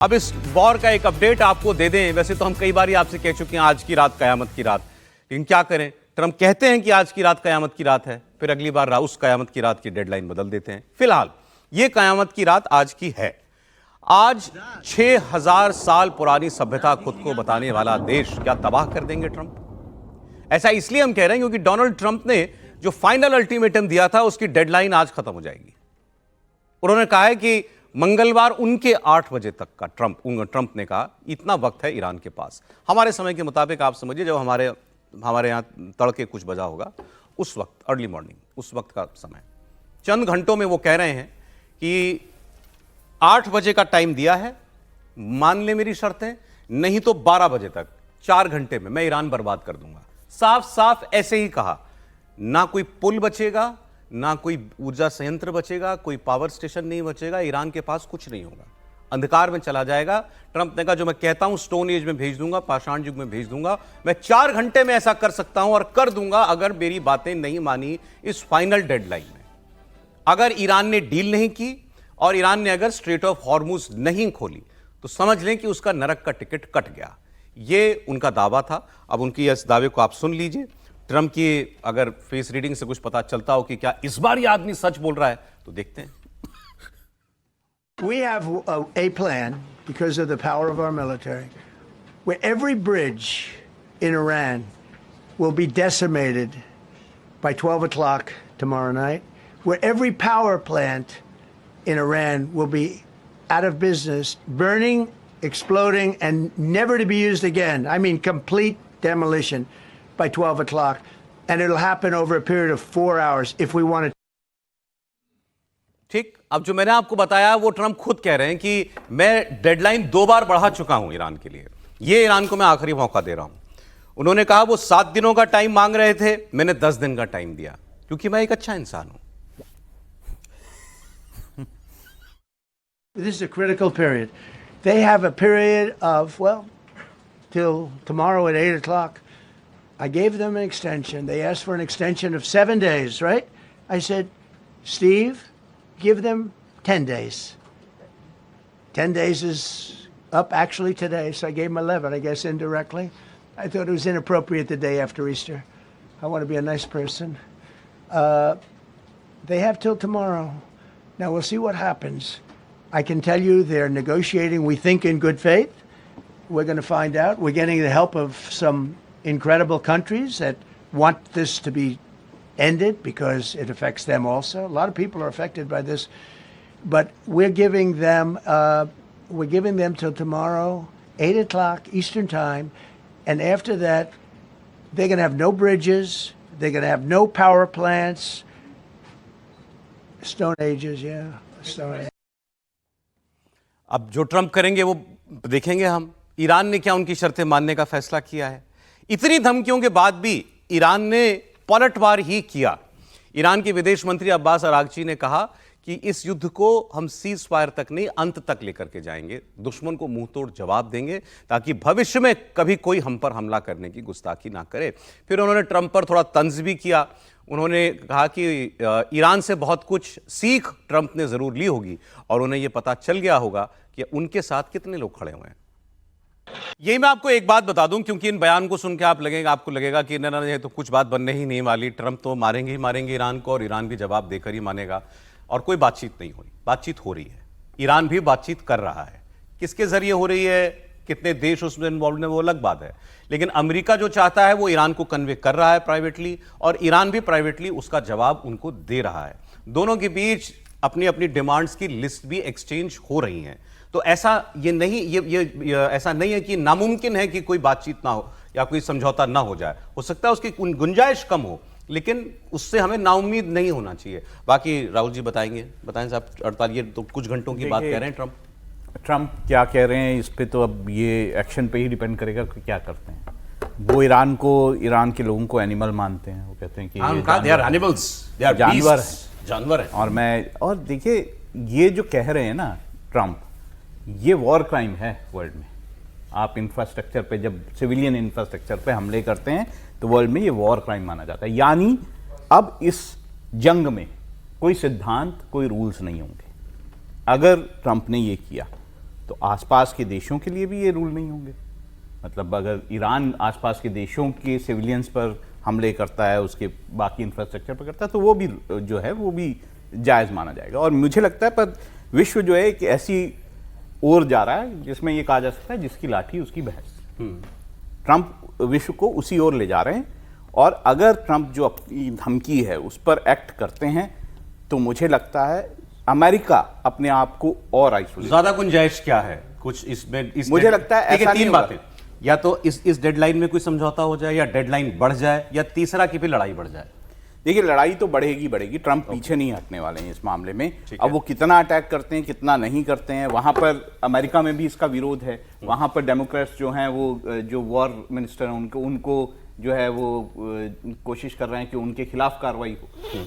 अब इस वॉर का एक अपडेट आपको दे दें। वैसे तो हम कई बार ही आपसे कह चुके हैं आज की रात कयामत की रात, लेकिन क्या करें, ट्रंप कहते हैं कि आज की रात कयामत की रात है, फिर अगली बार उस कयामत की रात की डेडलाइन बदल देते हैं। फिलहाल यह कयामत की रात आज की है। आज 6000 साल पुरानी सभ्यता खुद को बताने वाला देश क्या तबाह कर देंगे ट्रंप? ऐसा इसलिए हम कह रहे हैं क्योंकि डोनाल्ड ट्रंप ने जो फाइनल अल्टीमेटम दिया था उसकी डेडलाइन आज खत्म हो जाएगी। उन्होंने कहा है कि मंगलवार उनके 8 बजे तक का ट्रंप ने कहा इतना वक्त है ईरान के पास। हमारे समय के मुताबिक आप समझिए जब हमारे यहाँ तड़के कुछ बजा होगा, उस वक्त अर्ली मॉर्निंग, उस वक्त का समय, चंद घंटों में वो कह रहे हैं कि 8 बजे का टाइम दिया है, मान ले मेरी शर्तें, नहीं तो 12 बजे तक 4 घंटे में मैं ईरान बर्बाद कर दूंगा। साफ साफ ऐसे ही कहा। ना कोई पुल बचेगा, ना कोई ऊर्जा संयंत्र बचेगा, कोई पावर स्टेशन नहीं बचेगा, ईरान के पास कुछ नहीं होगा, अंधकार में चला जाएगा। ट्रंप ने कहा जो मैं कहता हूं स्टोन एज में भेज दूंगा, पाषाण युग में भेज दूंगा, मैं 4 घंटे में ऐसा कर सकता हूं और कर दूंगा अगर मेरी बातें नहीं मानी इस फाइनल डेडलाइन में। अगर ईरान ने डील नहीं की और ईरान ने अगर स्ट्रेट ऑफ हॉर्मुज नहीं खोली तो समझ लें कि उसका नरक का टिकट कट गया। यह उनका दावा था। अब उनकी इस दावे को आप सुन लीजिए। ट्रंप की अगर फेस रीडिंग से कुछ पता चलता हो कि क्या इस बार ये आदमी सच बोल रहा है तो देखते हैं। We have a plan because of the power of our military where every bridge in Iran will be decimated by 12 o'clock tomorrow night, where every power plant in Iran will be out of business, burning, exploding, and never to be used again. I mean, complete demolition by 12 o'clock. And it'll happen over a period of 4 hours if we want to. ठीक, अब जो मैंने आपको बताया वो Trump खुद कह रहे हैं कि मैं डेडलाइन 2 बार बढ़ा चुका हूं ईरान के लिए, ये ईरान को मैं आखिरी मौका दे रहा हूं। उन्होंने कहा वो 7 दिनों का टाइम मांग रहे थे, मैंने 10 दिन का टाइम दिया क्योंकि मैं एक अच्छा इंसान हूं। This is a critical period. They have a period of, well, till tomorrow at 8 o'clock. I gave them an extension. They asked for an extension of 7 days, right? I said, Steve, give them 10 days. 10 days is up actually today, so I gave them 11, I guess, indirectly. I thought it was inappropriate the day after Easter. I want to be a nice person. They have till tomorrow. Now, we'll see what happens. I can tell you they're negotiating, we think, in good faith. We're going to find out. We're getting the help of some incredible countries that want this to be ended because it affects them also. A lot of people are affected by this, but we're giving them till tomorrow, 8 o'clock Eastern time, and after that, they're going to have no bridges, they're going to have no power plants. Stone Ages, yeah, Stone Age. अब जो Trump करेंगे वो देखेंगे हम। Iran ने क्या उनकी शर्तें मानने का फैसला किया है? इतनी धमकियों के बाद भी ईरान ने पलटवार ही किया। ईरान के विदेश मंत्री अब्बास अरागची ने कहा कि इस युद्ध को हम सीज फायर तक नहीं, अंत तक लेकर के जाएंगे, दुश्मन को मुंह तोड़ जवाब देंगे ताकि भविष्य में कभी कोई हम पर हमला करने की गुस्ताखी ना करे। फिर उन्होंने ट्रंप पर थोड़ा तंज भी किया। उन्होंने कहा कि ईरान से बहुत कुछ सीख ट्रंप ने जरूर ली होगी और उन्हें यह पता चल गया होगा कि उनके साथ कितने लोग खड़े हुए हैं। यही मैं आपको एक बात बता दूं, क्योंकि इन बयान को सुन के आपको लगेगा कि ना ये तो कुछ बात बनने ही नहीं वाली, ट्रंप तो मारेंगे ही मारेंगे ईरान को और ईरान भी जवाब देकर ही मानेगा, और कोई बातचीत नहीं हुई। बातचीत हो रही है, ईरान भी बातचीत कर रहा है। किसके जरिए हो रही है, कितने देश उसमें इन्वॉल्व है, वो अलग बात है, लेकिन अमेरिका जो चाहता है वो ईरान को कन्वे कर रहा है प्राइवेटली, और ईरान भी प्राइवेटली उसका जवाब उनको दे रहा है। दोनों के बीच अपनी अपनी डिमांड्स की लिस्ट भी एक्सचेंज हो रही हैं। तो ऐसा ऐसा नहीं है कि नामुमकिन है कि कोई बातचीत ना हो या कोई समझौता ना हो जाए। हो सकता है उसकी गुंजाइश कम हो, लेकिन उससे हमें नाउम्मीद नहीं होना चाहिए। बाकी राहुल जी बताएं साहब, 48 तो कुछ घंटों की बात कह रहे हैं ट्रंप क्या कह रहे हैं इस पे तो अब ये एक्शन पे ही डिपेंड करेगा कि क्या करते हैं। वो ईरान के लोगों को एनिमल मानते हैं। वो कहते हैं कि जानवर है। और देखिए ये जो कह रहे हैं ना ट्रंप, ये वॉर क्राइम है वर्ल्ड में। आप इंफ्रास्ट्रक्चर पे, जब सिविलियन इंफ्रास्ट्रक्चर पे हमले करते हैं तो वर्ल्ड में ये वॉर क्राइम माना जाता है। यानी अब इस जंग में कोई सिद्धांत, कोई रूल्स नहीं होंगे। अगर ट्रंप ने ये किया तो आसपास के देशों के लिए भी ये रूल नहीं होंगे। मतलब अगर ईरान आसपास के देशों के सिविलियंस पर हमले करता है, उसके बाकी इंफ्रास्ट्रक्चर पर करता है, तो वो भी जो है वो भी जायज़ माना जाएगा। और मुझे लगता है पर विश्व जो है कि ऐसी ओर जा रहा है जिसमें ये कहा जा सकता है जिसकी लाठी उसकी भैंस। ट्रंप विश्व को उसी ओर ले जा रहे हैं, और अगर ट्रंप जो अपनी धमकी है उस पर एक्ट करते हैं तो मुझे लगता है अमेरिका अपने आप को और आइसोलेट। ज्यादा गुंजाइश क्या है कुछ इसमें? मुझे लगता है देखिए, ऐसा नहीं तीन होगा। बातें, या तो इस डेडलाइन में कोई समझौता हो जाए, या डेडलाइन बढ़ जाए, या तीसरा कि फिर लड़ाई बढ़ जाए। देखिए, लड़ाई तो बढ़ेगी। ट्रंप पीछे नहीं हटने वाले हैं इस मामले में। अब वो कितना अटैक करते हैं, कितना नहीं करते हैं, वहां पर अमेरिका में भी इसका विरोध है। वहां पर डेमोक्रेट्स जो हैं वो जो वॉर मिनिस्टर हैं उनको जो है वो कोशिश कर रहे हैं कि उनके खिलाफ कार्रवाई हो।